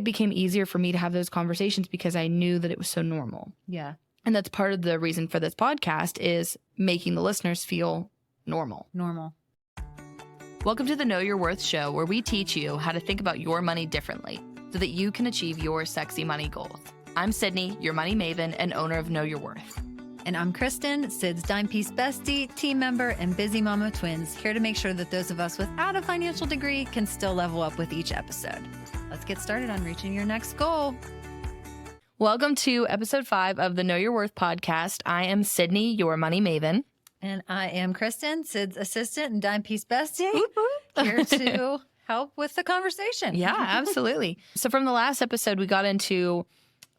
became easier for me to have those conversations because I knew that it was so normal. Yeah. And that's part of the reason for this podcast is making the listeners feel normal. Welcome to the Know Your Worth show, where we teach you how to think about your money differently so that you can achieve your sexy money goals. I'm Sydney, your money maven and owner of Know Your Worth. And I'm Kristen, Sid's dime piece bestie, team member, and busy mama twins, here to make sure that those of us without a financial degree can still level up with each episode. Let's get started on reaching your next goal. Welcome to episode 5 of the Know Your Worth podcast. I am Sydney, your money maven. And I am Kristen, Sid's assistant and dime piece bestie, here to help with the conversation. Yeah, absolutely. So from the last episode, we got into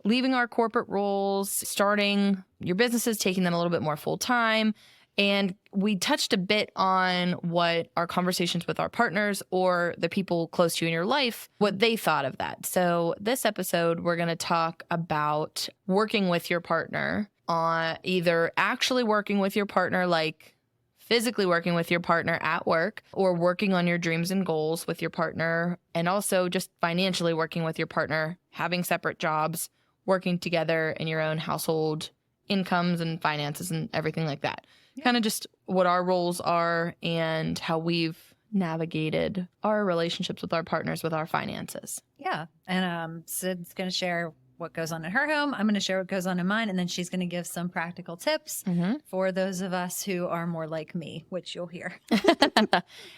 leaving our corporate roles, starting your businesses, taking them a little bit more full time. And we touched a bit on what our conversations with our partners or the people close to you in your life, what they thought of that. So this episode, we're going to talk about working with your partner on either actually working with your partner, like physically working with your partner at work, or working on your dreams and goals with your partner, and also just financially working with your partner, having separate jobs, working together in your own household incomes and finances and everything like that. Kind of just what our roles are and how we've navigated our relationships with our partners with our finances. Yeah. And Sid's going to share what goes on in her home. I'm going to share what goes on in mine. And then she's going to give some practical tips for those of us who are more like me, which you'll hear.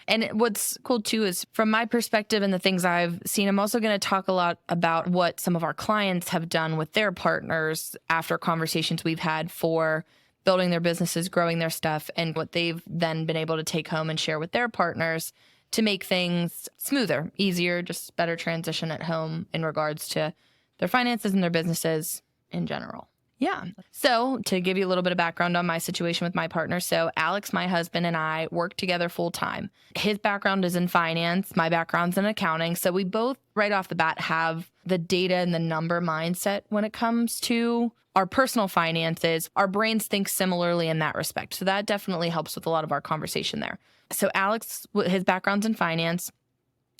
And what's cool too is from my perspective and the things I've seen, I'm also going to talk a lot about what some of our clients have done with their partners after conversations we've had for building their businesses, growing their stuff, and what they've then been able to take home and share with their partners to make things smoother, easier, just better transition at home in regards to their finances and their businesses in general. Yeah. So to give you a little bit of background on my situation with my partner. So Alex, my husband, and I work together full time. His background is in finance. My background's in accounting. So we both right off the bat have the data and the number mindset when it comes to our personal finances. Our brains think similarly in that respect. So that definitely helps with a lot of our conversation there. So Alex, his background's in finance.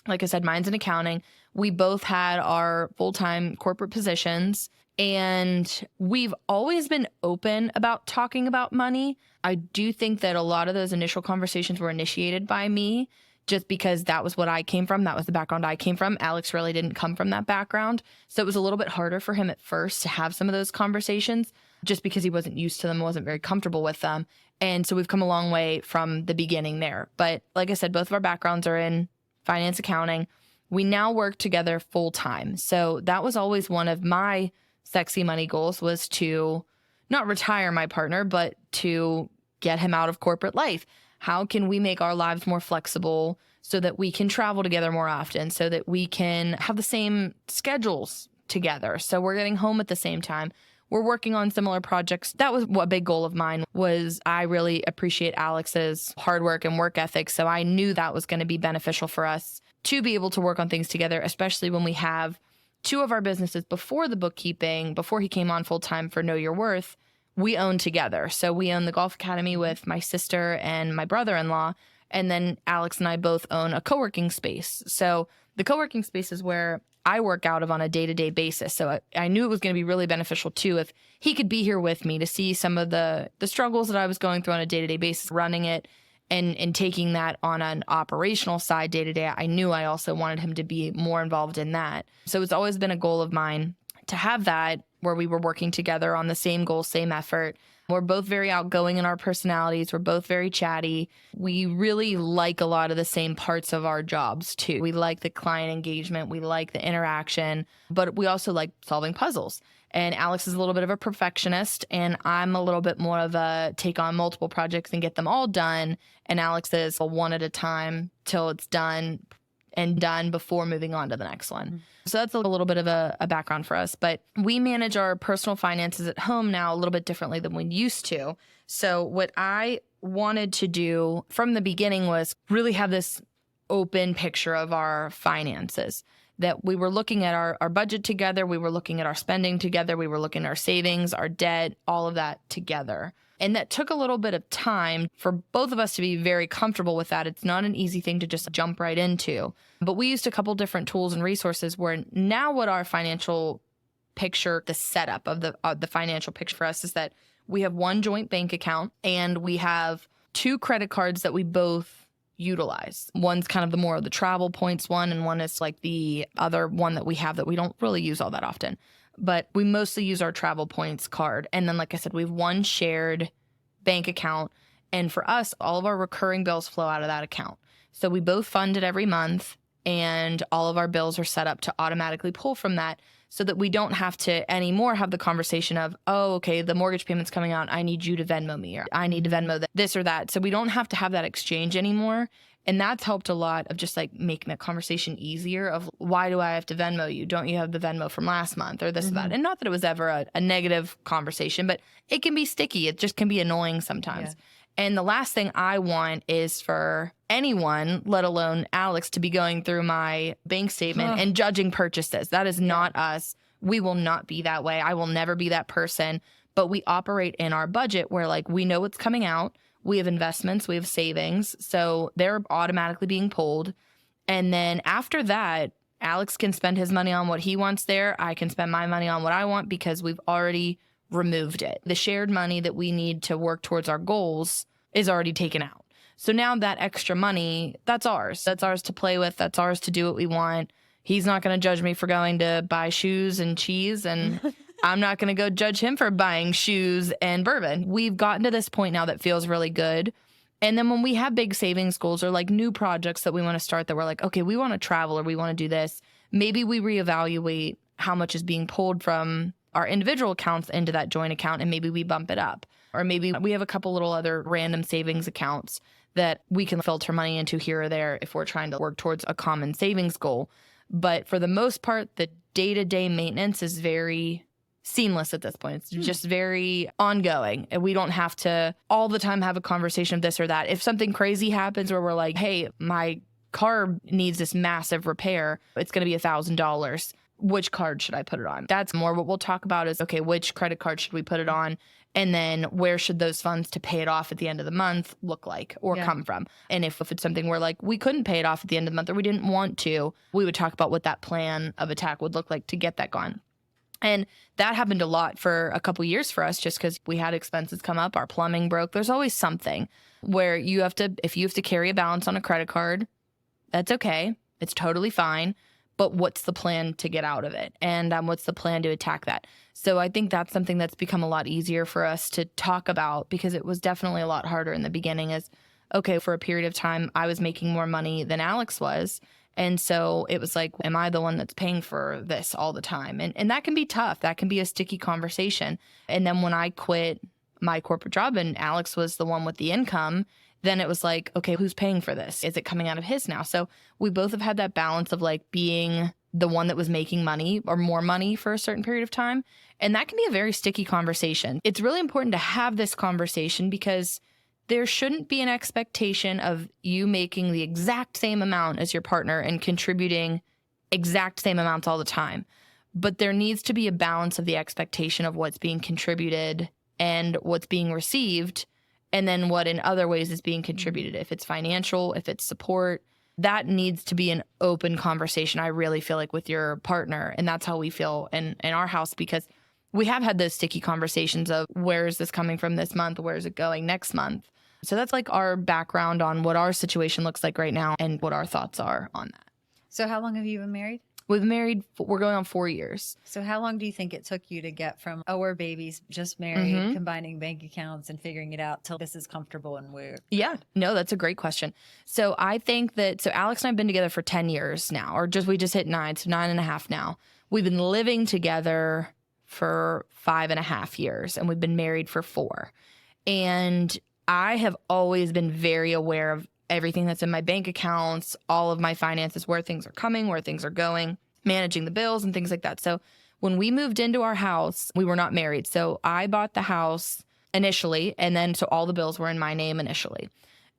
Like I said, mine's in accounting. We both had our full-time corporate positions, and we've always been open about talking about money. I do think that a lot of those initial conversations were initiated by me just because that was what I came from. That was the background I came from. Alex really didn't come from that background. So it was a little bit harder for him at first to have some of those conversations just because he wasn't used to them, wasn't very comfortable with them. And so we've come a long way from the beginning there. But like I said, both of our backgrounds are in finance, accounting. We now work together full time. So that was always one of my sexy money goals, was to not retire my partner, but to get him out of corporate life. How can we make our lives more flexible so that we can travel together more often, so that we can have the same schedules together? So we're getting home at the same time. We're working on similar projects. That was a big goal of mine. Was I really appreciate Alex's hard work and work ethic. So I knew that was going to be beneficial for us to be able to work on things together, especially when we have two of our businesses before the bookkeeping, before he came on full time for Know Your Worth, we own together. So we own the Golf Academy with my sister and my brother-in-law. And then Alex and I both own a co-working space. So the co-working space is where I work out of on a day-to-day basis. So I knew it was going to be really beneficial too if he could be here with me to see some of the struggles that I was going through on a day-to-day basis, running it and taking that on an operational side day-to-day. I knew I also wanted him to be more involved in that. So it's always been a goal of mine to have that where we were working together on the same goal, same effort. We're both very outgoing in our personalities. We're both very chatty. We really like a lot of the same parts of our jobs too. We like the client engagement. We like the interaction, but we also like solving puzzles. And Alex is a little bit of a perfectionist, and I'm a little bit more of a take on multiple projects and get them all done. And Alex is a one at a time till it's done before moving on to the next one. Mm-hmm. So that's a little bit of a background for us. But we manage our personal finances at home now a little bit differently than we used to. So what I wanted to do from the beginning was really have this open picture of our finances, that we were looking at our budget together. We were looking at our spending together. We were looking at our savings, our debt, all of that together. And that took a little bit of time for both of us to be very comfortable with that. It's not an easy thing to just jump right into. But we used a couple different tools and resources where now what our financial picture, the setup of the financial picture for us is that we have one joint bank account and we have 2 credit cards that we both utilize. One's kind of the more of the travel points one, and one is like the other one that we have that we don't really use all that often. But we mostly use our travel points card. And then, like I said, we have one shared bank account. And for us, all of our recurring bills flow out of that account. So we both fund it every month, and all of our bills are set up to automatically pull from that so that we don't have to anymore have the conversation of, oh, okay, the mortgage payment's coming out. I need you to Venmo me, or I need to Venmo this or that. So we don't have to have that exchange anymore. And that's helped a lot of just like making that conversation easier of, why do I have to Venmo you? Don't you have the Venmo from last month or this or that? And not that it was ever a negative conversation, but it can be sticky. It just can be annoying sometimes. Yeah. And the last thing I want is for anyone, let alone Alex, to be going through my bank statement and judging purchases. That is not us. We will not be that way. I will never be that person. But we operate in our budget where like we know what's coming out. We have investments, we have savings, so they're automatically being pulled. And then after that, Alex can spend his money on what he wants there. I can spend my money on what I want because we've already removed it. The shared money that we need to work towards our goals is already taken out. So now that extra money, that's ours. That's ours to play with. That's ours to do what we want. He's not going to judge me for going to buy shoes and cheese, and I'm not going to go judge him for buying shoes and bourbon. We've gotten to this point now that feels really good. And then when we have big savings goals or like new projects that we want to start that we're like, okay, we want to travel or we want to do this, maybe we reevaluate how much is being pulled from our individual accounts into that joint account, and maybe we bump it up. Or maybe we have a couple little other random savings accounts that we can filter money into here or there if we're trying to work towards a common savings goal. But for the most part, the day-to-day maintenance is very seamless at this point. It's just very ongoing. And we don't have to all the time have a conversation of this or that. If something crazy happens where we're like, hey, my car needs this massive repair, it's going to be $1,000. Which card should I put it on? That's more what we'll talk about is, okay, which credit card should we put it on? And then where should those funds to pay it off at the end of the month look like or come from? And if it's something where like we couldn't pay it off at the end of the month or we didn't want to, we would talk about what that plan of attack would look like to get that gone. And that happened a lot for a couple years for us just because we had expenses come up, our plumbing broke. There's always something where you have to, if you have to carry a balance on a credit card, that's okay. It's totally fine. But what's the plan to get out of it? And what's the plan to attack that? So I think that's something that's become a lot easier for us to talk about because it was definitely a lot harder in the beginning is, okay, for a period of time, I was making more money than Alex was. And so it was like, am I the one that's paying for this all the time? And that can be tough. That can be a sticky conversation. And then when I quit my corporate job and Alex was the one with the income, then it was like, okay, who's paying for this? Is it coming out of his now? So we both have had that balance of like being the one that was making money or more money for a certain period of time. And that can be a very sticky conversation. It's really important to have this conversation because there shouldn't be an expectation of you making the exact same amount as your partner and contributing exact same amounts all the time. But there needs to be a balance of the expectation of what's being contributed and what's being received, and then what in other ways is being contributed. If it's financial, if it's support, that needs to be an open conversation, I really feel like, with your partner. And that's how we feel in our house, because we have had those sticky conversations of where is this coming from this month? Where is it going next month? So that's like our background on what our situation looks like right now and what our thoughts are on that. So how long have you been married? We've been married, we're going on 4 years. So how long do you think it took you to get from, oh, we're babies, just married, combining bank accounts and figuring it out till this is comfortable and we're... Yeah, no, that's a great question. So I think that, so Alex and I have been together for 10 years now, or we just hit 9, so 9.5 now. We've been living together for 5.5 years and we've been married for 4. And I have always been very aware of everything that's in my bank accounts, all of my finances, where things are coming, where things are going, managing the bills and things like that. So when we moved into our house, we were not married. So I bought the house initially, and then so all the bills were in my name initially.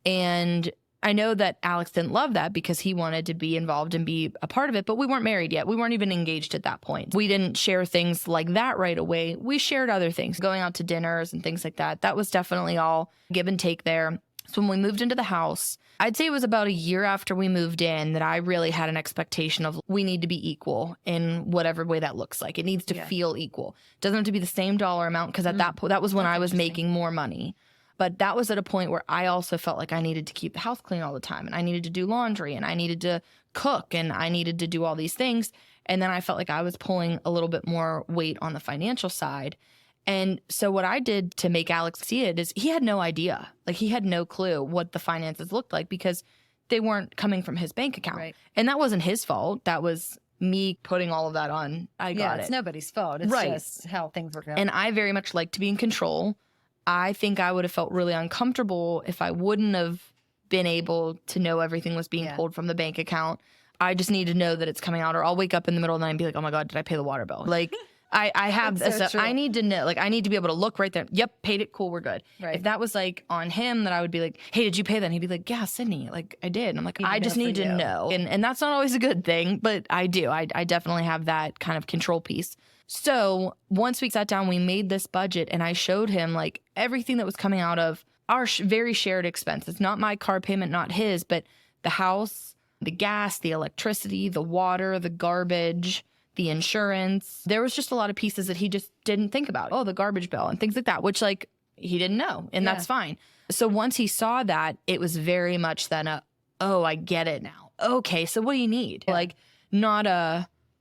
And I know that Alex didn't love that because he wanted to be involved and be a part of it, but we weren't married yet. We weren't even engaged at that point. We didn't share things like that right away. We shared other things, going out to dinners and things like that. That was definitely all give and take there. So when we moved into the house, I'd say it was about a year after we moved in that I really had an expectation of we need to be equal in whatever way that looks like. It needs to feel equal. It doesn't have to be the same dollar amount because at that point, that was when I was making more money. But that was at a point where I also felt like I needed to keep the house clean all the time, and I needed to do laundry, and I needed to cook, and I needed to do all these things. And then I felt like I was pulling a little bit more weight on the financial side. And so what I did to make Alex see it is he had no idea. Like, he had no clue what the finances looked like because they weren't coming from his bank account. Right. And that wasn't his fault. That was me putting all of that on. I got it. It's nobody's fault. It's just how things work out. And I very much like to be in control. I think I would have felt really uncomfortable if I wouldn't have been able to know everything was being pulled from the bank account. I just need to know that it's coming out, or I'll wake up in the middle of the night and be like, oh my God, did I pay the water bill? Like, I have this. So I need to know, like, I need to be able to look right there. Yep, paid it. Cool, we're good. Right. If that was like on him, then I would be like, hey, did you pay that? And he'd be like, yeah, Sydney, like I did. And I'm like, I just need to know. And that's not always a good thing, but I do. I definitely have that kind of control piece. So once we sat down, we made this budget and I showed him like everything that was coming out of our very shared expenses, not my car payment, not his, but the house, the gas, the electricity, the water, the garbage, the insurance. There was just a lot of pieces that he just didn't think about. Oh, the garbage bill and things like that, which like he didn't know. And that's fine. So once he saw that, it was very much then oh, I get it now. Okay, so what do you need? Like, not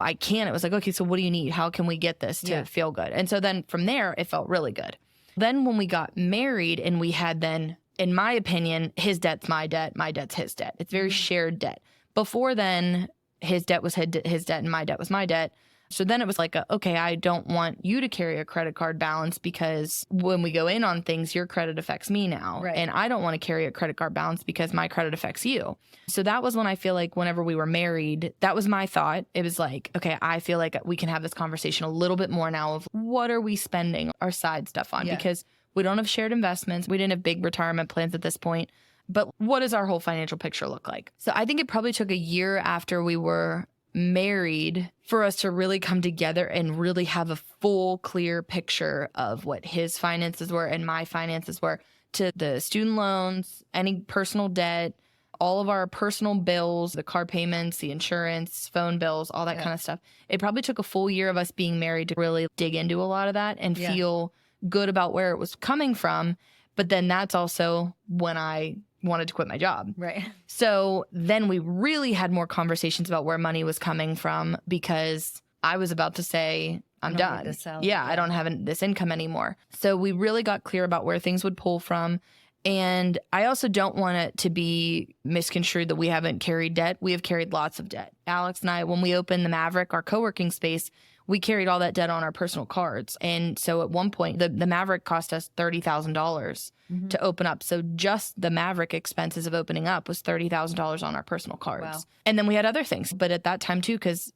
I can't. It was like, okay, so what do you need? How can we get this to feel good? And so then from there, it felt really good. Then when we got married and we had then, in my opinion, his debt's my debt, my debt's his debt. It's very shared debt. Before then, his debt was his debt and my debt was my debt. So then it was like, okay, I don't want you to carry a credit card balance because when we go in on things, your credit affects me now. Right. And I don't want to carry a credit card balance because my credit affects you. So that was when I feel like whenever we were married, that was my thought. It was like, okay, I feel like we can have this conversation a little bit more now of what are we spending our side stuff on? Because we don't have shared investments. We didn't have big retirement plans at this point. But what does our whole financial picture look like? So I think it probably took a year after we were married for us to really come together and really have a full, clear picture of what his finances were and my finances were, to the student loans, any personal debt, all of our personal bills, the car payments, the insurance, phone bills, all that kind of stuff. It probably took a full year of us being married to really dig into a lot of that and feel good about where it was coming from. But then that's also when I wanted to quit my job. Right. So then we really had more conversations about where money was coming from because I was about to say, I'm done. I don't have this income anymore. So we really got clear about where things would pull from. And I also don't want it to be misconstrued that we haven't carried debt. We have carried lots of debt. Alex and I, when we opened the Maverick, our co-working space, we carried all that debt on our personal cards. And so at one point, the Maverick cost us $30,000 to open up. So just the Maverick expenses of opening up was $30,000 on our personal cards. Wow. And then we had other things. But at that time, too, because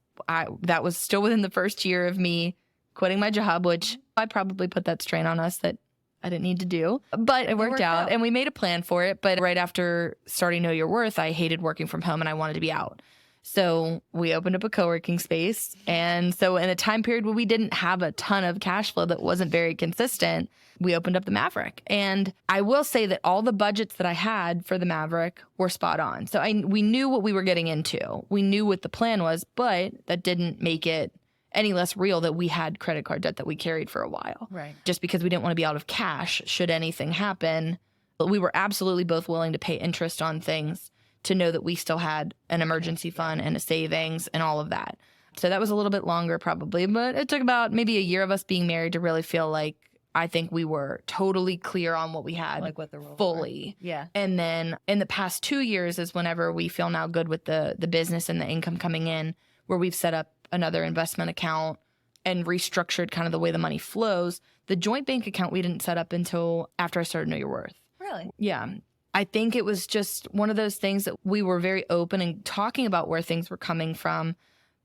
that was still within the first year of me quitting my job, which I probably put that strain on us that I didn't need to do. But it worked out and we made a plan for it. But right after starting Know Your Worth, I hated working from home and I wanted to be out. So we opened up a co-working space. And so in a time period where we didn't have a ton of cash flow that wasn't very consistent, we opened up the Maverick. And I will say that all the budgets that I had for the Maverick were spot on. So we knew what we were getting into. We knew what the plan was, but that didn't make it any less real that we had credit card debt that we carried for a while. Right. Just because we didn't want to be out of cash should anything happen. But we were absolutely both willing to pay interest on things to know that we still had an emergency fund and a savings and all of that. So that was a little bit longer probably, but it took about maybe a year of us being married to really feel like I think we were totally clear on what we had, like what the rules fully. Were. Yeah. And then in the past 2 years is whenever we feel now good with the business and the income coming in, where we've set up another investment account and restructured kind of the way the money flows. The joint bank account we didn't set up until after I started Know Your Worth. Really? Yeah. I think it was just one of those things that we were very open and talking about where things were coming from.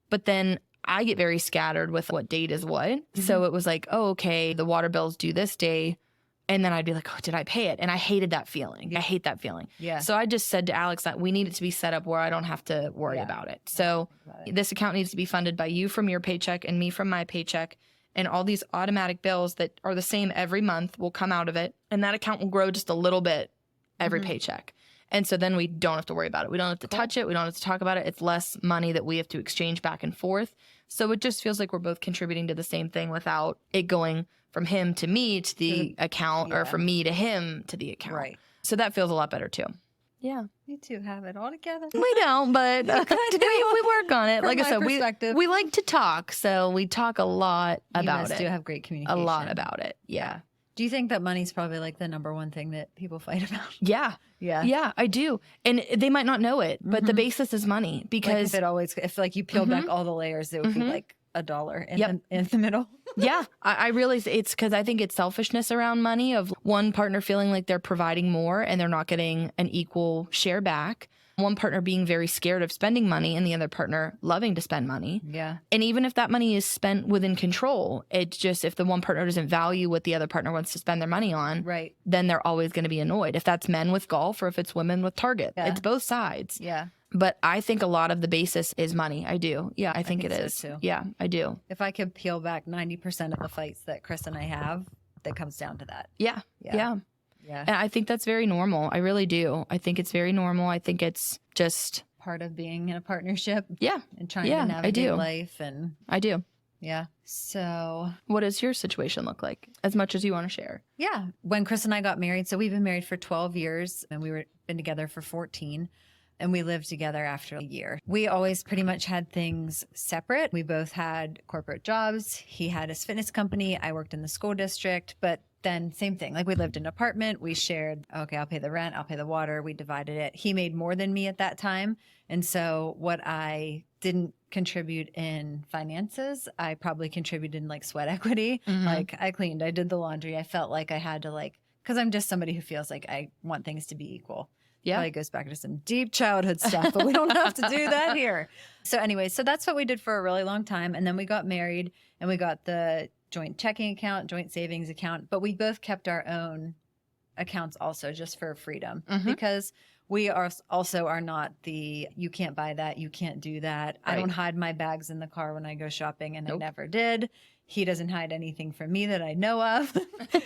But then I get very scattered with what date is what. Mm-hmm. So it was like, oh, okay, the water bill's due this day. And then I'd be like, oh, did I pay it? And I hated that feeling. I hate that feeling. Yeah. So I just said to Alex that we need it to be set up where I don't have to worry about it. So this account needs to be funded by you from your paycheck and me from my paycheck. And all these automatic bills that are the same every month will come out of it. And that account will grow just a little bit every paycheck. And so then we don't have to worry about it. We don't have to touch it. We don't have to talk about it. It's less money that we have to exchange back and forth. So it just feels like we're both contributing to the same thing without it going from him to me to the account or from me to him to the account. Right. So that feels a lot better too. Yeah. You two have it all together. We don't, but we work on it. From like I my said, perspective. we like to talk. So we talk a lot about You it. do have great communication. A lot about it. Yeah. Do you think that money's probably like the number one thing that people fight about? Yeah. Yeah. Yeah, I do. And they might not know it, but the basis is money because if like you peel back all the layers, it would be like $1 in the middle. yeah, I really, it's because I think it's selfishness around money of one partner feeling like they're providing more and they're not getting an equal share back. One partner being very scared of spending money and the other partner loving to spend money. Yeah. And even if that money is spent within control, it's just if the one partner doesn't value what the other partner wants to spend their money on, Right. then they're always going to be annoyed. If that's men with golf or if it's women with Target, it's both sides. Yeah. But I think a lot of the basis is money. I do. Yeah, I think it so is. too. Yeah, I do. If I could peel back 90% of the fights that Chris and I have, that comes down to that. Yeah. Yeah. And I think that's very normal. I really do. I think it's very normal. I think it's just Part of being in a partnership. Yeah. And trying Yeah, to I navigate do. life. And I do. yeah. So What does your situation look like? As much as you want to share. yeah, when Chris and I got married, so we've been married for 12 years and we were been together for 14. And we lived together after a year. We always pretty much had things separate. We both had corporate jobs. He had his fitness company. I worked in the school district, but then same thing. Like we lived in an apartment. We shared, okay, I'll pay the rent. I'll pay the water. We divided it. He made more than me at that time. And so what I didn't contribute in finances, I probably contributed in like sweat equity. Like I cleaned, I did the laundry. I felt like I had to because I'm just somebody who feels like I want things to be equal. Yeah. Probably goes back to some deep childhood stuff, but we don't have to do that here. So anyway, so that's what we did for a really long time. And then we got married and we got the joint checking account, joint savings account, but we both kept our own accounts also just for freedom because we are not you can't buy that, you can't do that. Right. I don't hide my bags in the car when I go shopping and I never did. He doesn't hide anything from me that I know of.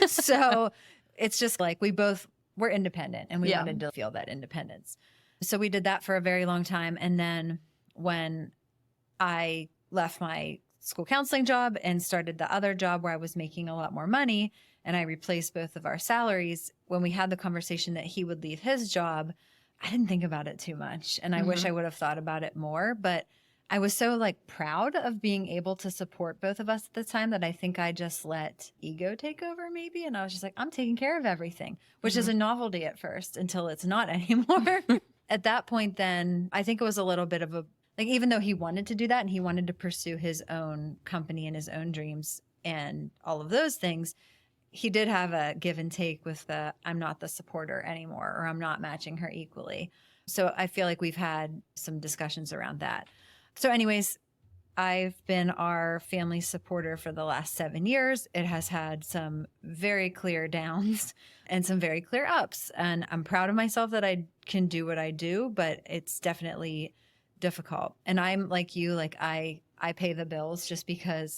So it's just like we're independent and we wanted to feel that independence. So we did that for a very long time. And then when I left my school counseling job and started the other job where I was making a lot more money and I replaced both of our salaries, when we had the conversation that he would leave his job, I didn't think about it too much. And I wish I would have thought about it more, but I was so proud of being able to support both of us at the time that I think I just let ego take over maybe. And I was just like, I'm taking care of everything, which is a novelty at first until it's not anymore. At that point, then I think it was a little bit of even though he wanted to do that and he wanted to pursue his own company and his own dreams and all of those things, he did have a give and take with I'm not the supporter anymore, or I'm not matching her equally. So I feel like we've had some discussions around that. So anyways, I've been our family supporter for the last 7 years. It has had some very clear downs and some very clear ups. And I'm proud of myself that I can do what I do, but it's definitely difficult. And I'm like you, I pay the bills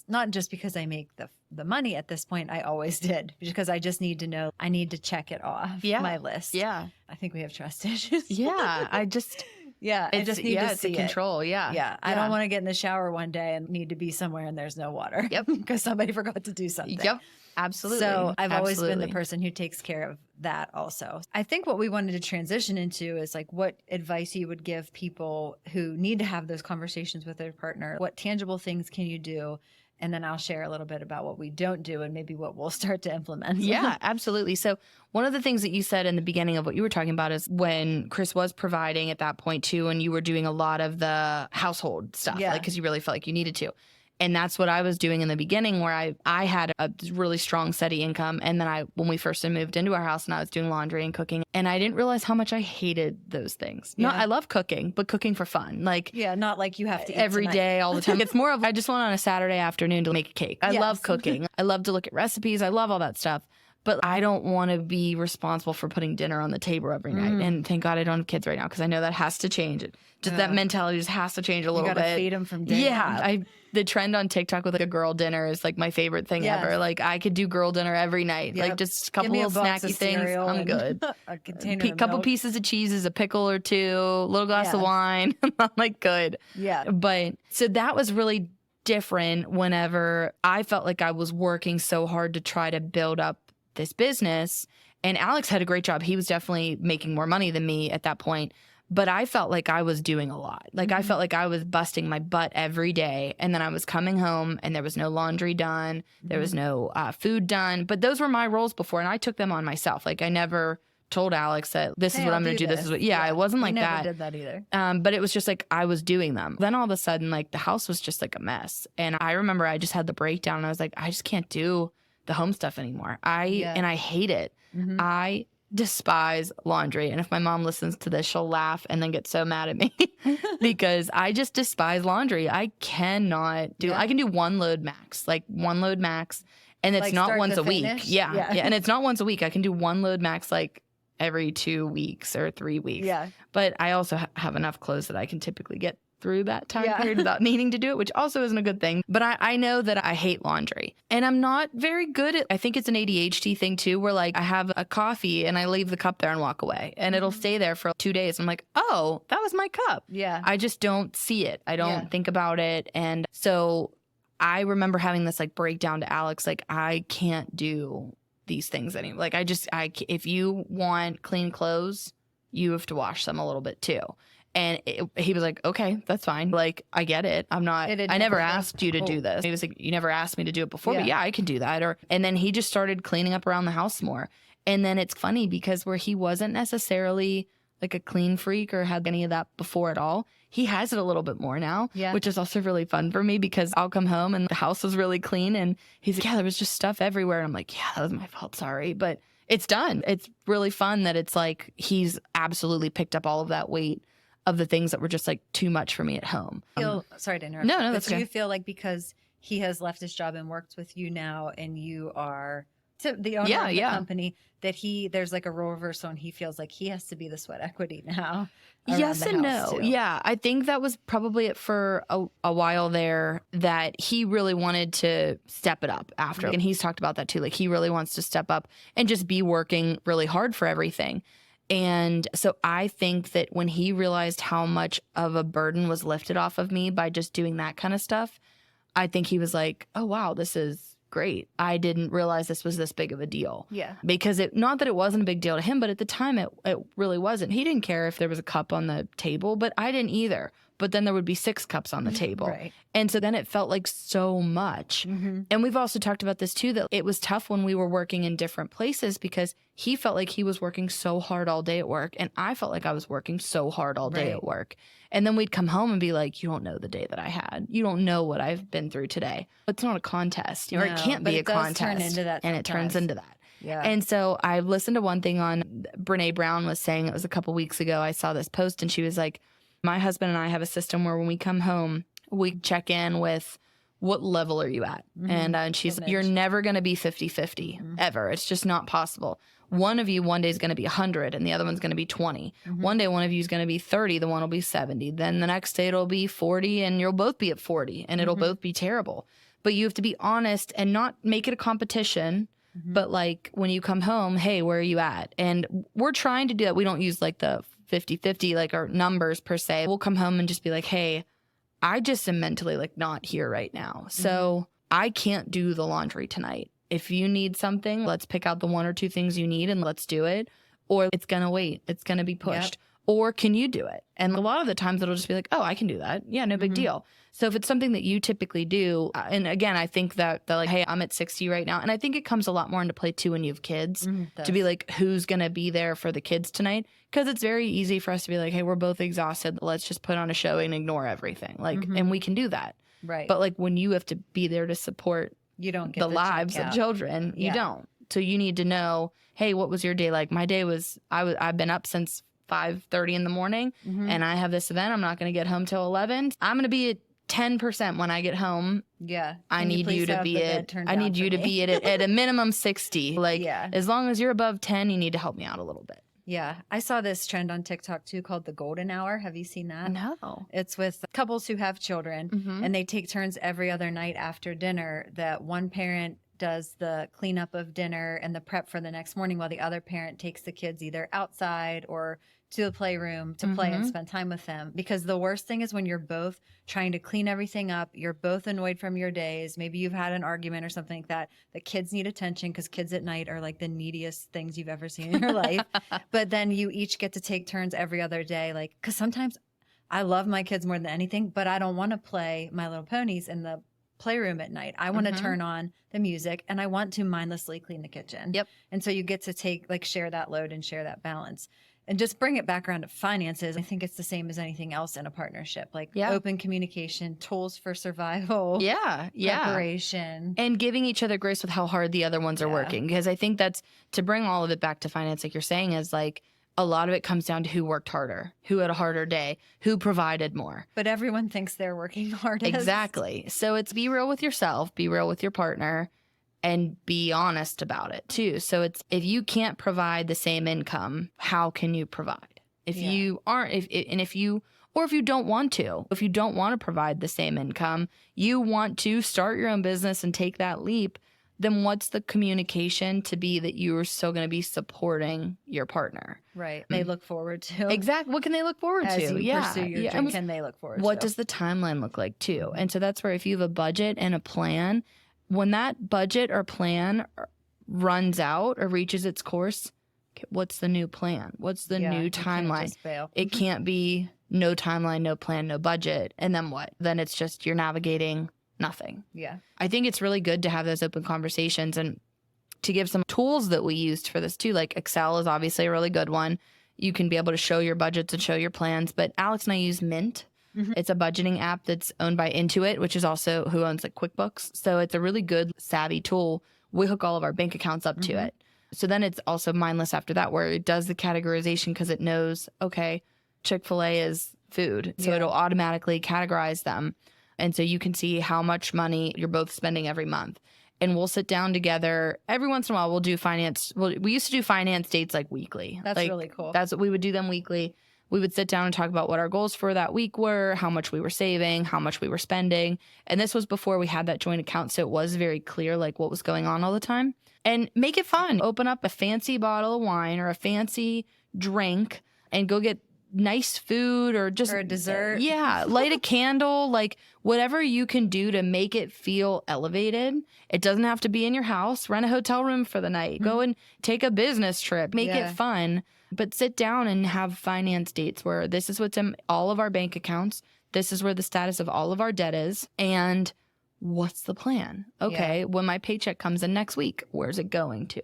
not just because I make the money at this point. I always did, because I just need to know I need to check it off my list. Yeah. I think we have trust issues. Yeah. I just need to see control. it. Yeah. I don't want to get in the shower one day and need to be somewhere and there's no water. Yep. Because somebody forgot to do something. Yep. Absolutely. So I've always been the person who takes care of that also. I think what we wanted to transition into is what advice you would give people who need to have those conversations with their partner. What tangible things can you do? And then I'll share a little bit about what we don't do and maybe what we'll start to implement. Yeah, absolutely. So one of the things that you said in the beginning of what you were talking about is when Chris was providing at that point too, and you were doing a lot of the household stuff, because you really felt like you needed to. And that's what I was doing in the beginning, where I had a really strong, steady income. And then when we first moved into our house and I was doing laundry and cooking, and I didn't realize how much I hated those things. Yeah. No, I love cooking, but cooking for fun. Not like you have to eat every tonight. day, all the time. It's more of, I just want on a Saturday afternoon to make a cake. I love cooking. I love to look at recipes. I love all that stuff. but I don't want to be responsible for putting dinner on the table every night. And thank God I don't have kids right now because I know that has to change. Just that mentality just has to change a little bit. You gotta feed them from day one. The trend on TikTok with like a girl dinner is like my favorite thing ever. Like I could do girl dinner every night. Like just a couple little snacky things. I'm good. A container of couple milk. pieces of cheeses, a pickle or two, a little glass of wine. I'm like good. Yeah. But so that was really different whenever I felt like I was working so hard to try to build up this business. And Alex had a great job. He was definitely making more money than me at that point. But I felt like I was doing a lot. Like I felt like I was busting my butt every day. And then I was coming home and there was no laundry done. There was no food done. But those were my roles before. And I took them on myself. Like I never told Alex that this is what I'm going to do. This is what, it wasn't like that. Never did that either. But it was just like I was doing them. Then all of a sudden, like the house was just like a mess. And I remember I just had the breakdown. And I was like, I just can't do the home stuff anymore. And I hate it. I despise laundry. And if my mom listens to this, she'll laugh and then get so mad at me because I just despise laundry. I cannot do I can do one load max. And it's like not once a week. Yeah. And it's not once a week. I can do one load max like every 2 weeks or 3 weeks. Yeah. But I also have enough clothes that I can typically get through that time period without needing to do it, which also isn't a good thing. But I know that I hate laundry and I'm not very good at, I think it's an ADHD thing too, where like I have a coffee and I leave the cup there and walk away and it'll stay there for 2 days. I'm like, oh, that was my cup. Yeah. I just don't see it. I don't think about it. And so I remember having this like breakdown to Alex, like I can't do these things anymore. Like if you want clean clothes, you have to wash them a little bit too. And he was like, okay, that's fine. Like, I get it. I never asked you to do this. He was like, you never asked me to do it before, but yeah, I can do that. And then he just started cleaning up around the house more. And then it's funny because where he wasn't necessarily like a clean freak or had any of that before at all, he has it a little bit more now, which is also really fun for me because I'll come home and the house was really clean. And he's like, yeah, there was just stuff everywhere. And I'm like, yeah, that was my fault. Sorry. But it's done. It's really fun that it's like he's absolutely picked up all of that weight of the things that were just like too much for me at home. Sorry to interrupt. No, that's okay. Do you feel like because he has left his job and works with you now and you are the owner of the company, that there's like a role reversal and he feels like he has to be the sweat equity now? Yes and no. Too. Yeah, I think that was probably it for a while there that he really wanted to step it up after. And he's talked about that too. Like he really wants to step up and just be working really hard for everything. And so I think that when he realized how much of a burden was lifted off of me by just doing that kind of stuff, I think he was like, oh, wow, this is great. I didn't realize this was this big of a deal. Yeah. Because not that it wasn't a big deal to him, but at the time it really wasn't. He didn't care if there was a cup on the table, but I didn't either. But then there would be 6 cups on the table. Right. And so then it felt like so much. And we've also talked about this too, that it was tough when we were working in different places because he felt like he was working so hard all day at work. And I felt like I was working so hard all day at work. And then we'd come home and be like, you don't know the day that I had. You don't know what I've been through today. It's not a contest, or it can't be a contest. Turn into that and it turns into that. Yeah. And so I listened to one thing on Brene Brown was saying, it was a couple weeks ago, I saw this post and she was like, my husband and I have a system where when we come home, we check in with what level are you at? And she's like, you're never going to be 50-50 ever. It's just not possible. One of you one day is going to be 100 and the other one's going to be 20. One day one of you is going to be 30, the one will be 70. Then the next day it'll be 40 and you'll both be at 40 and it'll both be terrible. But you have to be honest and not make it a competition. But like when you come home, hey, where are you at? And we're trying to do that. We don't use like the 50-50, like our numbers per se. We'll come home and just be like, hey, I just am mentally like not here right now. So I can't do the laundry tonight. If you need something, let's pick out the 1 or 2 things you need and let's do it. Or it's going to wait. It's going to be pushed. Or can you do it? And a lot of the times it'll just be like, oh, I can do that. Yeah, no big deal. So if it's something that you typically do, and again, I think that like, hey, I'm at 60 right now. And I think it comes a lot more into play too when you have kids to be like, who's going to be there for the kids tonight? Because it's very easy for us to be like, hey, we're both exhausted. Let's just put on a show and ignore everything. Like, and we can do that. Right. But like when you have to be there to support you don't get the lives of children, you don't. So you need to know, hey, what was your day like? My day was, I've been up since 5:30 in the morning and I have this event. I'm not going to get home till 11. I'm going to be at 10% when I get home. Yeah. I need you to be at a minimum 60. Like, yeah. as long as you're above 10, you need to help me out a little bit. Yeah. I saw this trend on TikTok too called the golden hour. Have you seen that? No. It's with couples who have children and they take turns every other night after dinner, that one parent does the cleanup of dinner and the prep for the next morning while the other parent takes the kids either outside or to the playroom to play and spend time with them. Because the worst thing is when you're both trying to clean everything up, you're both annoyed from your days, maybe you've had an argument or something like that. The kids need attention because kids at night are like the neediest things you've ever seen in your life. But then you each get to take turns every other day. Like, because sometimes I love my kids more than anything, but I don't want to play My Little Ponies in the playroom at night. I want to turn on the music and I want to mindlessly clean the kitchen. Yep. And so you get to share that load and share that balance. And just bring it back around to finances. I think it's the same as anything else in a partnership, like open communication, tools for survival, preparation. And giving each other grace with how hard the other ones are working. Because I think that's, to bring all of it back to finance, like you're saying, is like a lot of it comes down to who worked harder, who had a harder day, who provided more. But everyone thinks they're working hardest. Exactly. So it's be real with yourself, be real with your partner, and be honest about it too. So it's, if you can't provide the same income, how can you provide? If you aren't, if you don't want to provide the same income, you want to start your own business and take that leap, then what's the communication to be that you are still going to be supporting your partner? Right. They look forward to. Exactly. What can they look forward As to? you pursue your dream, can they look forward to? What does the timeline look like too? And so that's where, if you have a budget and a plan, when that budget or plan runs out or reaches its course, what's the new plan? What's the new timeline? It can't be no timeline, no plan, no budget. And then what? Then it's just you're navigating nothing. Yeah. I think it's really good to have those open conversations and to give some tools that we used for this too. Like Excel is obviously a really good one. You can be able to show your budgets and show your plans. But Alex and I use Mint. It's a budgeting app that's owned by Intuit, which is also who owns like QuickBooks. So it's a really good, savvy tool. We hook all of our bank accounts up to it. So then it's also mindless after that, where it does the categorization because it knows, okay, Chick-fil-A is food. So it'll automatically categorize them. And so you can see how much money you're both spending every month. And we'll sit down together. Every once in a while, we'll do finance. Well, we used to do finance dates like weekly. That's like, really cool. That's what we would do them weekly. We would sit down and talk about what our goals for that week were, how much we were saving, how much we were spending. And this was before we had that joint account. So it was very clear like what was going on all the time. And make it fun. Open up a fancy bottle of wine or a fancy drink and go get nice food or just or a dessert. Yeah. Light a candle, like whatever you can do to make it feel elevated. It doesn't have to be in your house. Rent a hotel room for the night. Go and take a business trip. Make it fun. But sit down and have finance dates where this is what's in all of our bank accounts. This is where the status of all of our debt is. And what's the plan? Okay, when my paycheck comes in next week, where's it going to?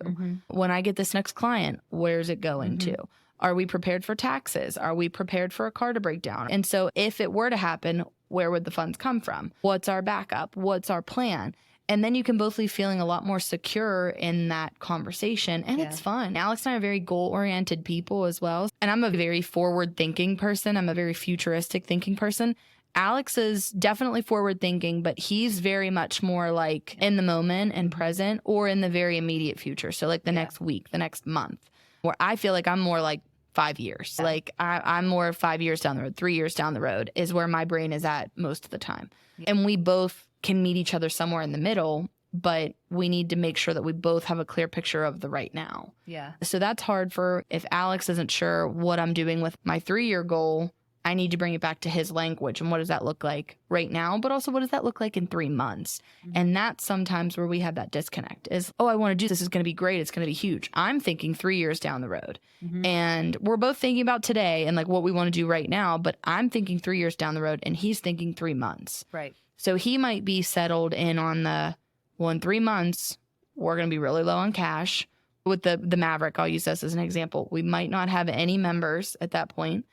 When I get this next client, where's it going to? Are we prepared for taxes? Are we prepared for a car to break down? And so if it were to happen, where would the funds come from? What's our backup? What's our plan? And then you can both leave feeling a lot more secure in that conversation. And it's fun. Alex and I are very goal-oriented people as well. And I'm a very forward-thinking person. I'm a very futuristic thinking person. Alex is definitely forward-thinking, but he's very much more like in the moment and present or in the very immediate future. So like the next week, the next month, where I feel like I'm more like 5 years. Like I'm more 5 years down the road, 3 years down the road is where my brain is at most of the time. And we both can meet each other somewhere in the middle, but we need to make sure that we both have a clear picture of the right now. Yeah. So that's hard for if Alex isn't sure what I'm doing with my 3-year goal, I need to bring it back to his language. And what does that look like right now? But also, what does that look like in 3 months? And that's sometimes where we have that disconnect is, oh, I want to do this. This is going to be great. It's going to be huge. I'm thinking 3 years down the road. And we're both thinking about today and like what we want to do right now. But I'm thinking 3 years down the road and he's thinking 3 months. Right. So he might be settled in on in 3 months, we're going to be really low on cash. With the Maverick, I'll use this as an example. We might not have any members at that point.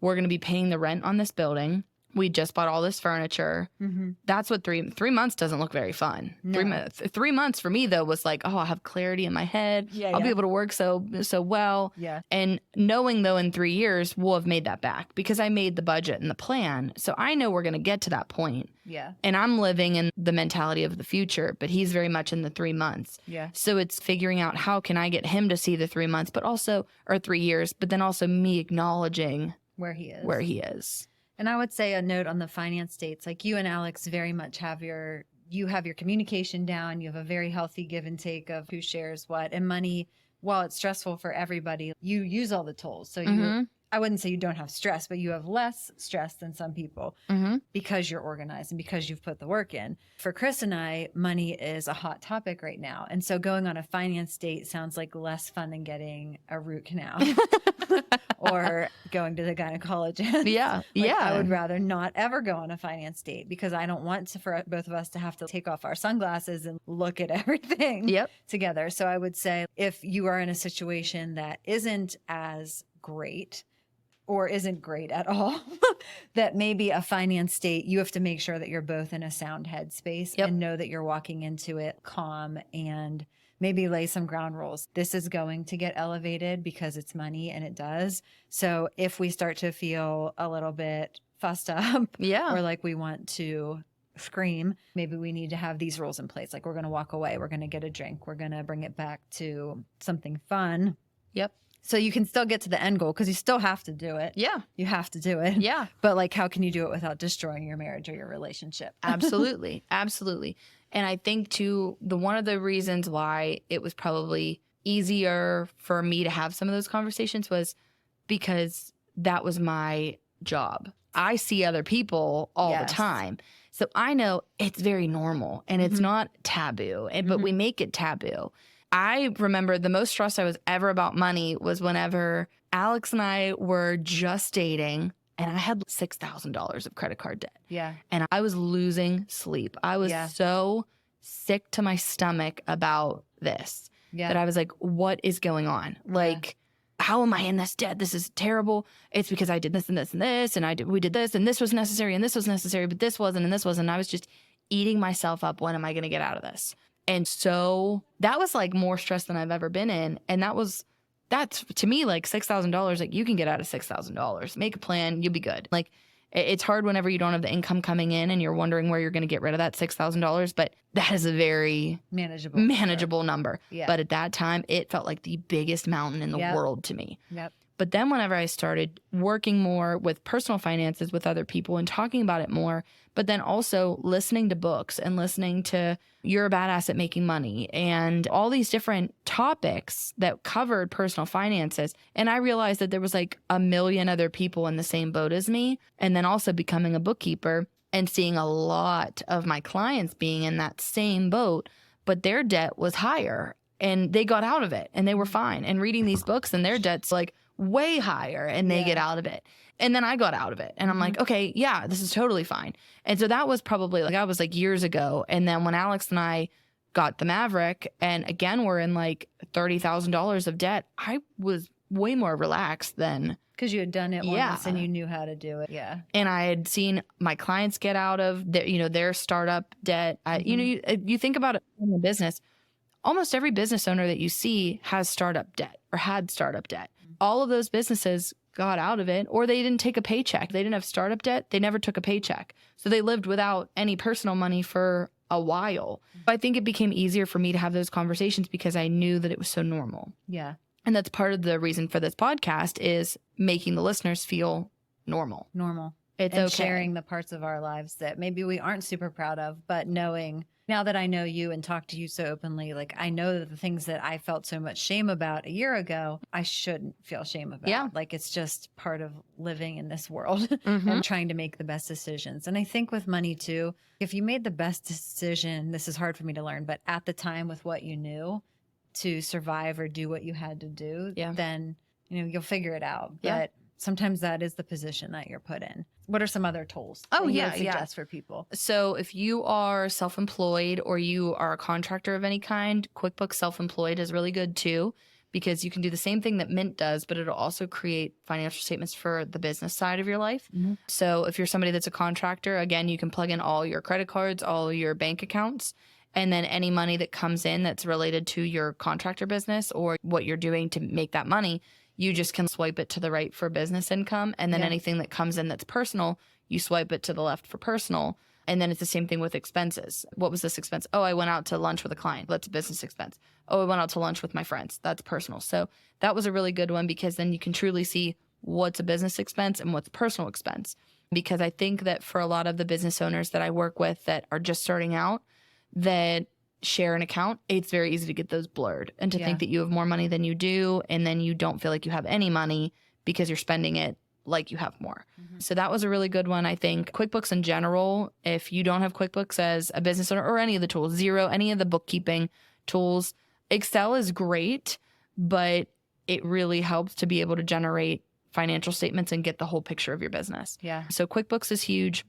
We're going to be paying the rent on this building. We just bought all this furniture. Mm-hmm. That's what 3 months doesn't look very fun. No. 3 months for me though was like, oh, I have clarity in my head. Yeah, I'll be able to work so well. Yeah. And knowing though in 3 years we'll have made that back because I made the budget and the plan. So I know we're going to get to that point. Yeah. And I'm living in the mentality of the future, but he's very much in the 3 months. Yeah. So it's figuring out how can I get him to see the 3 months, but also, or 3 years, but then also me acknowledging Where he is. And I would say a note on the finance dates, like you and Alex very much have your communication down. You have a very healthy give and take of who shares what. And money, while it's stressful for everybody, you use all the tools. So I wouldn't say you don't have stress, but you have less stress than some people because you're organized and because you've put the work in. For Chris and I, money is a hot topic right now. And so going on a finance date sounds like less fun than getting a root canal or going to the gynecologist. Yeah. I would rather not ever go on a finance date because I don't want for both of us to have to take off our sunglasses and look at everything together. So I would say if you are in a situation that isn't as great or isn't great at all, that maybe a finance date, you have to make sure that you're both in a sound headspace and know that you're walking into it calm and maybe lay some ground rules. This is going to get elevated because it's money, and it does. So if we start to feel a little bit fussed up or like we want to scream, maybe we need to have these rules in place. Like we're going to walk away. We're going to get a drink. We're going to bring it back to something fun. Yep. So you can still get to the end goal because you still have to do it. Yeah. You have to do it. Yeah. But like, how can you do it without destroying your marriage or your relationship? Absolutely. Absolutely. And I think too, one of the reasons why it was probably easier for me to have some of those conversations was because that was my job. I see other people all the time. So I know it's very normal and it's not taboo, but we make it taboo. I remember the most stressed I was ever about money was whenever Alex and I were just dating and I had $6,000 of credit card debt. Yeah. And I was losing sleep. I was so sick to my stomach about this that I was like, what is going on? Like, how am I in this debt? This is terrible. It's because I did this and this and this, and we did this, and this was necessary, and this was necessary, but this wasn't, and this wasn't. And I was just eating myself up. When am I going to get out of this? And so that was like more stress than I've ever been in. And that's to me like $6,000. Like you can get out of $6,000. Make a plan. You'll be good. Like it's hard whenever you don't have the income coming in and you're wondering where you're going to get rid of that $6,000. But that is a very manageable number. Yeah. But at that time, it felt like the biggest mountain in the world to me. Yep. But then whenever I started working more with personal finances with other people and talking about it more, but then also listening to books and listening to You're a Badass at Making Money and all these different topics that covered personal finances. And I realized that there was like a million other people in the same boat as me. And then also becoming a bookkeeper and seeing a lot of my clients being in that same boat, but their debt was higher and they got out of it and they were fine. And reading these books and their debt's like way higher and they get out of it. And then I got out of it and I'm like, okay, yeah, this is totally fine. And so that was probably like, I was like years ago. And then when Alex and I got the Maverick and again, we're in like $30,000 of debt, I was way more relaxed than. Because you had done it once and you knew how to do it. Yeah. And I had seen my clients get out of their startup debt. You think about it in the business, almost every business owner that you see has startup debt or had startup debt. All of those businesses got out of it or they didn't take a paycheck. They didn't have startup debt. They never took a paycheck. So they lived without any personal money for a while. I think it became easier for me to have those conversations because I knew that it was so normal. Yeah. And that's part of the reason for this podcast is making the listeners feel normal. It's and okay. Sharing the parts of our lives that maybe we aren't super proud of, but knowing now that I know you and talk to you so openly, like I know that the things that I felt so much shame about a year ago, I shouldn't feel shame about. Yeah. Like it's just part of living in this world and trying to make the best decisions. And I think with money too, if you made the best decision, this is hard for me to learn, but at the time with what you knew to survive or do what you had to do, then you'll figure it out. But sometimes that is the position that you're put in. What are some other tools that you would suggest for people? So if you are self-employed or you are a contractor of any kind, QuickBooks Self-Employed is really good too. because you can do the same thing that Mint does, but it'll also create financial statements for the business side of your life. So if you're somebody that's a contractor, again, you can plug in all your credit cards, all your bank accounts, and then any money that comes in that's related to your contractor business or what you're doing to make that money, you just can swipe it to the right for business income. And then anything that comes in that's personal, you swipe it to the left for personal. And then it's the same thing with expenses. What was this expense? Oh, I went out to lunch with a client. That's a business expense. Oh, I went out to lunch with my friends. That's personal. So that was a really good one because then you can truly see what's a business expense and what's personal expense. Because I think that for a lot of the business owners that I work with that are just starting out, that share an account, it's very easy to get those blurred and to think that you have more money than you do. And then you don't feel like you have any money because you're spending it like you have more. So that was a really good one. I think QuickBooks in general, if you don't have QuickBooks as a business owner or any of the tools, Xero, any of the bookkeeping tools, Excel is great, but it really helps to be able to generate financial statements and get the whole picture of your business. So QuickBooks is huge.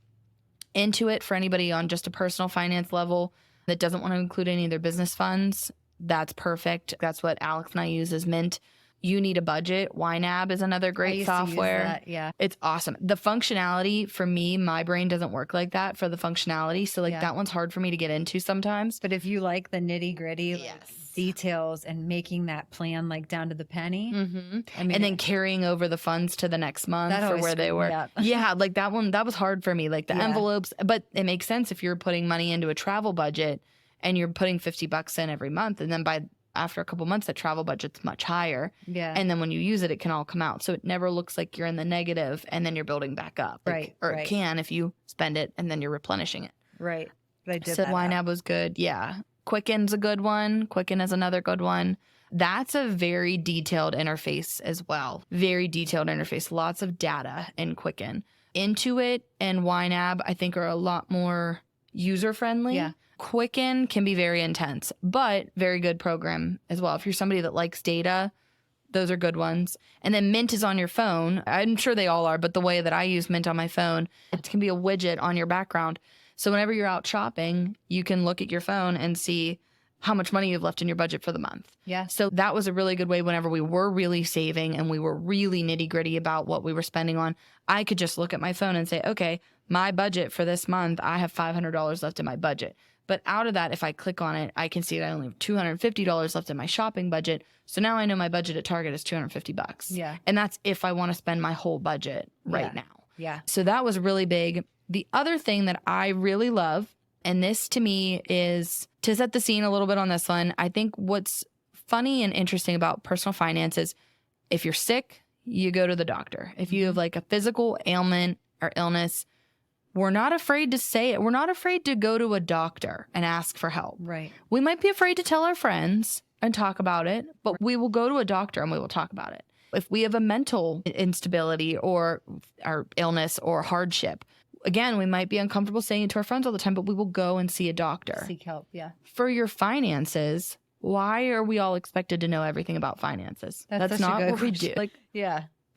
Intuit for anybody on just a personal finance level that doesn't want to include any of their business funds, that's perfect. That's what Alex and I use as Mint. You Need a Budget. YNAB is another great software. It's awesome. The functionality for me, my brain doesn't work like that for the functionality. So that one's hard for me to get into sometimes. But if you like the nitty gritty details and making that plan like down to the penny, I mean, and then carrying over the funds to the next month or where they were. Like that one, that was hard for me. Like the envelopes, but it makes sense if you're putting money into a travel budget and you're putting $50 in every month, and then after a couple months, that travel budget's much higher. And then when you use it, it can all come out. So it never looks like you're in the negative and then you're building back up. Or it can if you spend it and then you're replenishing it. But I did so YNAB was good. Quicken's a good one. Quicken is another good one. That's a very detailed interface as well. Very detailed interface. Lots of data in Quicken. Intuit and YNAB, I think, are a lot more user-friendly. Quicken can be very intense, but very good program as well. If you're somebody that likes data, those are good ones. And then Mint is on your phone. I'm sure they all are, but the way that I use Mint on my phone, it can be a widget on your background. So whenever you're out shopping, you can look at your phone and see how much money you've left in your budget for the month. So that was a really good way whenever we were really saving and we were really nitty gritty about what we were spending on. I could just look at my phone and say, okay, my budget for this month, I have $500 left in my budget. But out of that, if I click on it, I can see that I only have $250 left in my shopping budget. So now I know my budget at Target is $250. And that's if I want to spend my whole budget right now. So that was really big. The other thing that I really love, and this to me is to set the scene a little bit on this one, I think what's funny and interesting about personal finance is if you're sick, you go to the doctor. If you have like a physical ailment or illness, we're not afraid to say it. We're not afraid to go to a doctor and ask for help. We might be afraid to tell our friends and talk about it, but we will go to a doctor and we will talk about it. If we have a mental instability or illness or hardship, again, we might be uncomfortable saying it to our friends all the time, but we will go and see a doctor. Seek help, For your finances, why are we all expected to know everything about finances? That's not what we do.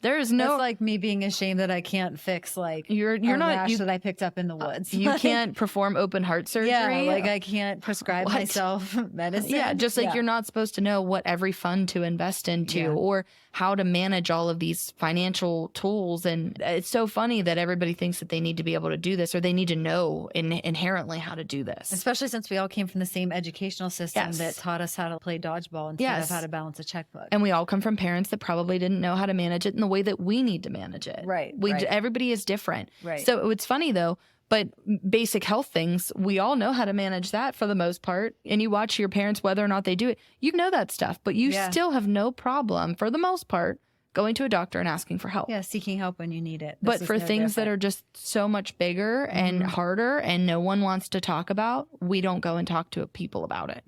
There is no. That's like me being ashamed that I can't fix you're not rash that I picked up in the woods. You can't perform open heart surgery. I can't prescribe myself medicine. Just like you're not supposed to know what every fund to invest into or how to manage all of these financial tools. And it's so funny that everybody thinks that they need to be able to do this or they need to know inherently how to do this. Especially since we all came from the same educational system that taught us how to play dodgeball instead of how to balance a checkbook. And we all come from parents that probably didn't know how to manage it in the way that we need to manage it. Everybody is different. So it's funny though, but basic health things, we all know how to manage that for the most part. And you watch your parents, whether or not they do it, you know that stuff, but you still have no problem for the most part going to a doctor and asking for help. Seeking help when you need it. But for things that are just so much bigger and harder and no one wants to talk about, we don't go and talk to people about it.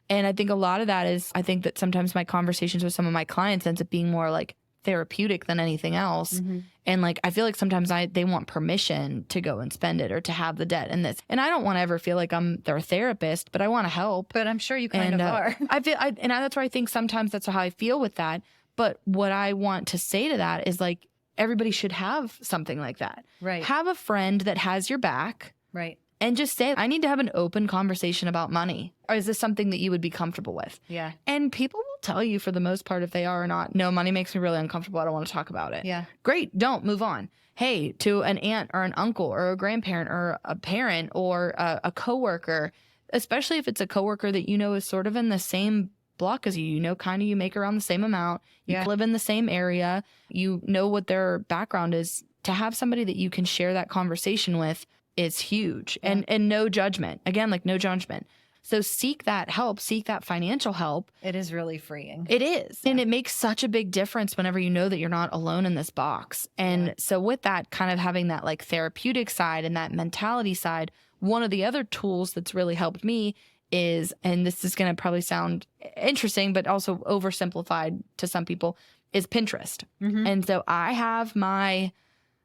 And I think a lot of that is, I think that sometimes my conversations with some of my clients ends up being more like therapeutic than anything else. And I feel like sometimes they want permission to go and spend it or to have the debt and this. And I don't want to ever feel like I'm their therapist, but I want to help. But I'm sure you kind of are. That's why I think sometimes that's how I feel with that. But what I want to say to that is everybody should have something like that. Have a friend that has your back. And just say, I need to have an open conversation about money. Or is this something that you would be comfortable with? And people will tell you for the most part if they are or not. No, money makes me really uncomfortable. I don't want to talk about it. Yeah. Great. Don't move on. Hey, to an aunt or an uncle or a grandparent or a parent or a coworker, especially if it's a coworker that you know is sort of in the same block as you know, kind of you make around the same amount, you live in the same area, you know what their background is. To have somebody that you can share that conversation with is huge. And no judgment. Again, like no judgment. So seek that help, seek that financial help. It is really freeing. It is. And it makes such a big difference whenever you know that you're not alone in this box. And so with that, kind of having that like therapeutic side and that mentality side, one of the other tools that's really helped me is, and this is going to probably sound interesting, but also oversimplified to some people, is Pinterest. And so I have my,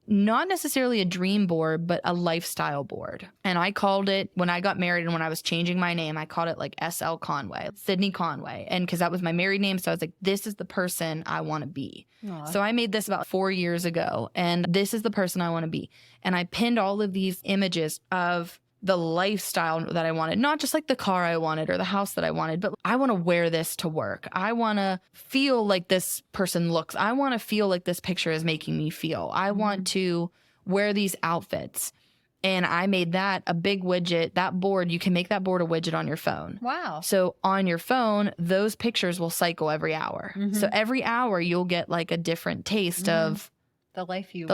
not necessarily a dream board, but a lifestyle board. And I called it, when I got married and when I was changing my name, I called it like SL Conway, Sydney Conway. And because that was my married name. So I was like, this is the person I want to be. Aww. So I made this about 4 years ago, and this is the person I want to be. And I pinned all of these images of the lifestyle that I wanted, not just like the car I wanted or the house that I wanted, but I want to wear this to work. I want to feel like this person looks. I want to feel like this picture is making me feel. I want to wear these outfits. And I made that a big widget. That board, you can make that board a widget on your phone. Wow. So on your phone, those pictures will cycle every hour. So every hour you'll get like a different taste of the life you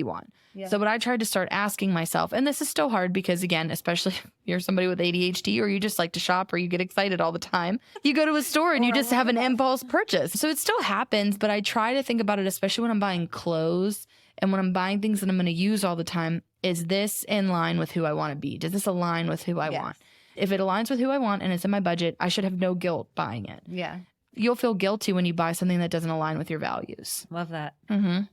want. Yeah. So what I tried to start asking myself, and this is still hard because, again, especially if you're somebody with ADHD or you just like to shop or you get excited all the time, you go to a store and you just have an impulse purchase. So it still happens, but I try to think about it, especially when I'm buying clothes and when I'm buying things that I'm going to use all the time. Is this in line with who I want to be? Does this align with who I want? If it aligns with who I want and it's in my budget, I should have no guilt buying it. Yeah. You'll feel guilty when you buy something that doesn't align with your values. Love that.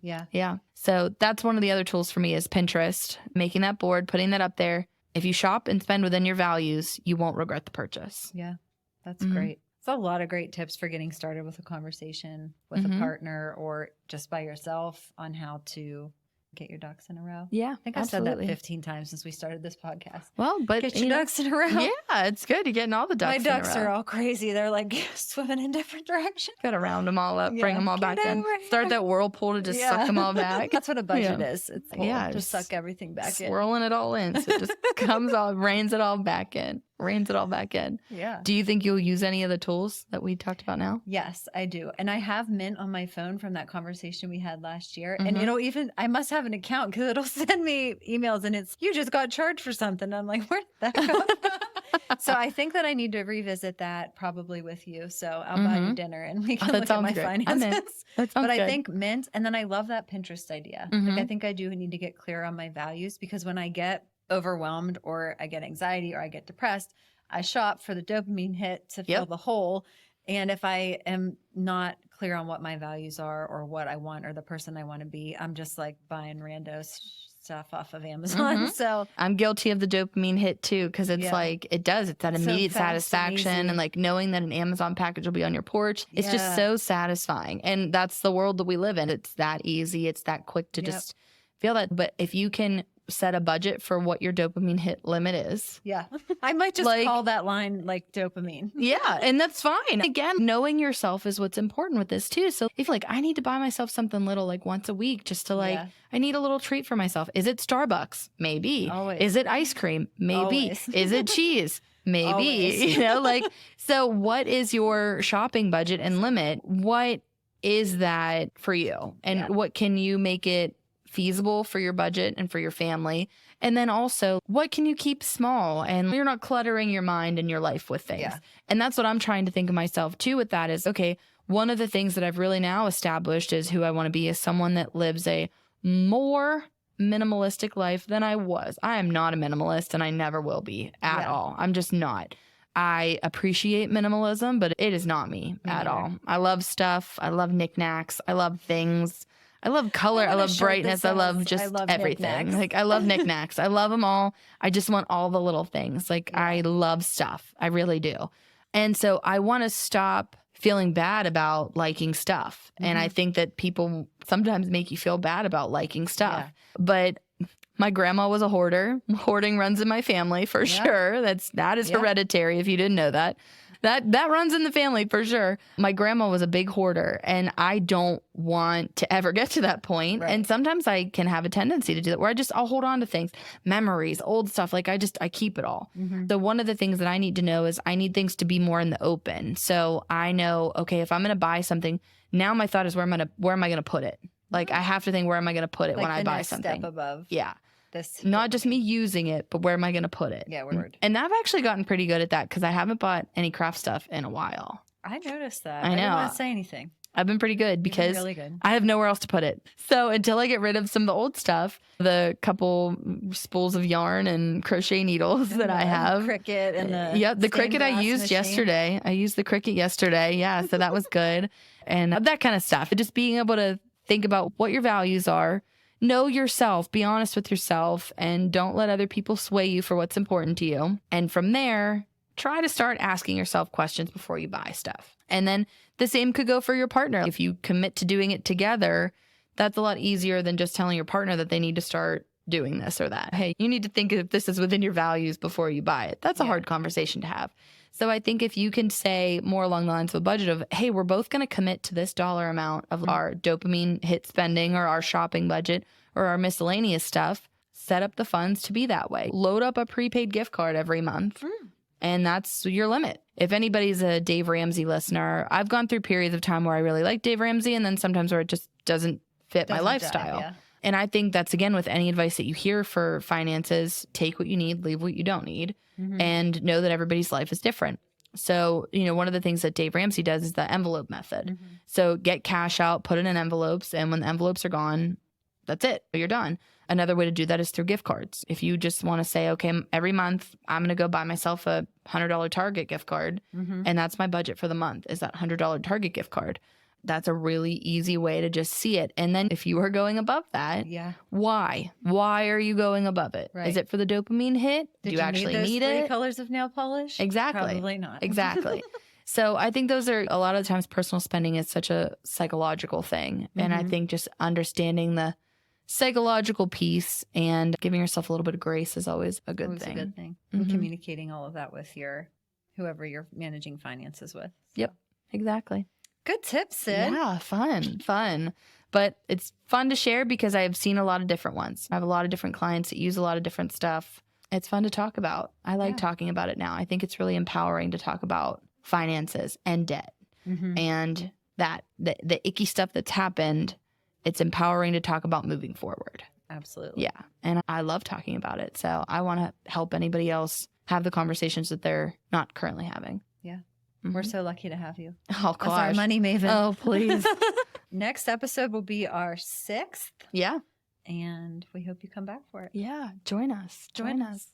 Yeah. Yeah. So that's one of the other tools for me is Pinterest, making that board, putting that up there. If you shop and spend within your values, you won't regret the purchase. Yeah. That's great. It's a lot of great tips for getting started with a conversation with a partner or just by yourself on how to get your ducks in a row. Yeah, I think I've said that 15 times since we started this podcast. Well, but get your ducks in a row. Yeah, it's good. You're getting all the ducks in a row. My ducks are all crazy. They're like swimming in different directions. Got to round them all up, bring them all back in. Start that whirlpool to just suck them all back. That's what a budget is. It's just suck everything back in. Swirling it all in. So it just comes all, rains it all back in. Yeah. Do you think you'll use any of the tools that we talked about now? Yes, I do. And I have Mint on my phone from that conversation we had last year. And it'll even, I must have an account because it'll send me emails and it's, you just got charged for something. I'm like, where'd that go? So I think that I need to revisit that probably with you. So I'll buy you dinner and we can look at my finances. But I think Mint, and then I love that Pinterest idea. Like I think I do need to get clear on my values because when I get overwhelmed or I get anxiety or I get depressed, I shop for the dopamine hit to fill the hole. And if I am not clear on what my values are or what I want or the person I want to be, I'm just like buying rando stuff off of Amazon. So I'm guilty of the dopamine hit too, because it's like it's that immediate satisfaction and like knowing that an Amazon package will be on your porch. It's just so satisfying. And that's the world that we live in. It's that easy. It's that quick to just feel that. But if you can set a budget for what your dopamine hit limit is. Yeah. I might just call that line like dopamine. Yeah. And that's fine. Again, knowing yourself is what's important with this too. So if like, I need to buy myself something little like once a week just to like, I need a little treat for myself. Is it Starbucks? Maybe. Always. Is it ice cream? Maybe. Always. Is it cheese? Maybe. Always. You know, like, so what is your shopping budget and limit? What is that for you? And what can you make it feasible for your budget and for your family? And then also, what can you keep small and you're not cluttering your mind and your life with things? And that's what I'm trying to think of myself too with that is, okay, one of the things that I've really now established is who I want to be is someone that lives a more minimalistic life than I was. I am not a minimalist and I never will be at all. I'm just not. I appreciate minimalism, but it is not me at all. I love stuff. I love knickknacks. I love things. I love color. I love brightness. I love everything. Like I love knickknacks. I love them all. I just want all the little things. Like I love stuff. I really do. And so I want to stop feeling bad about liking stuff. And I think that people sometimes make you feel bad about liking stuff. But my grandma was a hoarder. Hoarding runs in my family for sure. That is hereditary if you didn't know that. That runs in the family for sure. My grandma was a big hoarder, and I don't want to ever get to that point. Right. And sometimes I can have a tendency to do that where I'll hold on to things, memories, old stuff. Like I keep it all. So one of the things that I need to know is I need things to be more in the open. So I know, okay, if I'm going to buy something, now my thought is where am I going to put it? Like I have to think, where am I going to put it Like when I the buy next something? step above. Yeah. This. Not just me using it, but where am I going to put it? Yeah, word. And I've actually gotten pretty good at that because I haven't bought any craft stuff in a while. I noticed that. I I didn't know. want to say anything. I've been pretty good because really good. I have nowhere else to put it. So until I get rid of some of the old stuff, the couple spools of yarn and crochet needles that I have. Cricket and the the stained Cricut I glass used machine. yesterday. I used the Cricut yesterday. Yeah, so that was good. And that kind of stuff. Just being able to think about what your values are. Know yourself, be honest with yourself, and don't let other people sway you for what's important to you. And from there, try to start asking yourself questions before you buy stuff. And then the same could go for your partner. If you commit to doing it together, that's a lot easier than just telling your partner that they need to start doing this or that. Hey, you need to think if this is within your values before you buy it. That's a hard conversation to have. So I think if you can say more along the lines of a budget of, hey, we're both going to commit to this dollar amount of our dopamine hit spending or our shopping budget or our miscellaneous stuff, set up the funds to be that way. Load up a prepaid gift card every month. And that's your limit. If anybody's a Dave Ramsey listener, I've gone through periods of time where I really like Dave Ramsey and then sometimes where it just doesn't fit my lifestyle. Jive, yeah. And I think that's, again, with any advice that you hear for finances, take what you need, leave what you don't need, and know that everybody's life is different. So, one of the things that Dave Ramsey does is the envelope method. So get cash out, put it in envelopes, and when the envelopes are gone, that's it. You're done. Another way to do that is through gift cards. If you just want to say, okay, every month I'm going to go buy myself a $100 Target gift card, and that's my budget for the month is that $100 Target gift card. That's a really easy way to just see it. And then if you are going above that, why? Why are you going above it? Right. Is it for the dopamine hit? Do you actually need those it? 3 colors of nail polish? Exactly. Probably not. Exactly. So I think those are a lot of the times personal spending is such a psychological thing. And I think just understanding the psychological piece and giving yourself a little bit of grace is always a good thing. A good thing. And communicating all of that with whoever you're managing finances with. Yep, exactly. Good tips, Sid. Yeah, fun. But it's fun to share because I've seen a lot of different ones. I have a lot of different clients that use a lot of different stuff. It's fun to talk about. I like talking about it now. I think it's really empowering to talk about finances and debt and that the icky stuff that's happened. It's empowering to talk about moving forward. Absolutely. Yeah. And I love talking about it. So I want to help anybody else have the conversations that they're not currently having. Yeah. We're so lucky to have you. Oh, gosh. As our money maven. Oh, please. Next episode will be our 6th. Yeah. And we hope you come back for it. Yeah. Join us. Join us.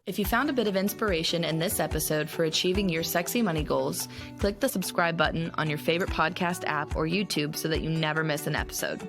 If you found a bit of inspiration in this episode for achieving your sexy money goals, click the subscribe button on your favorite podcast app or YouTube so that you never miss an episode.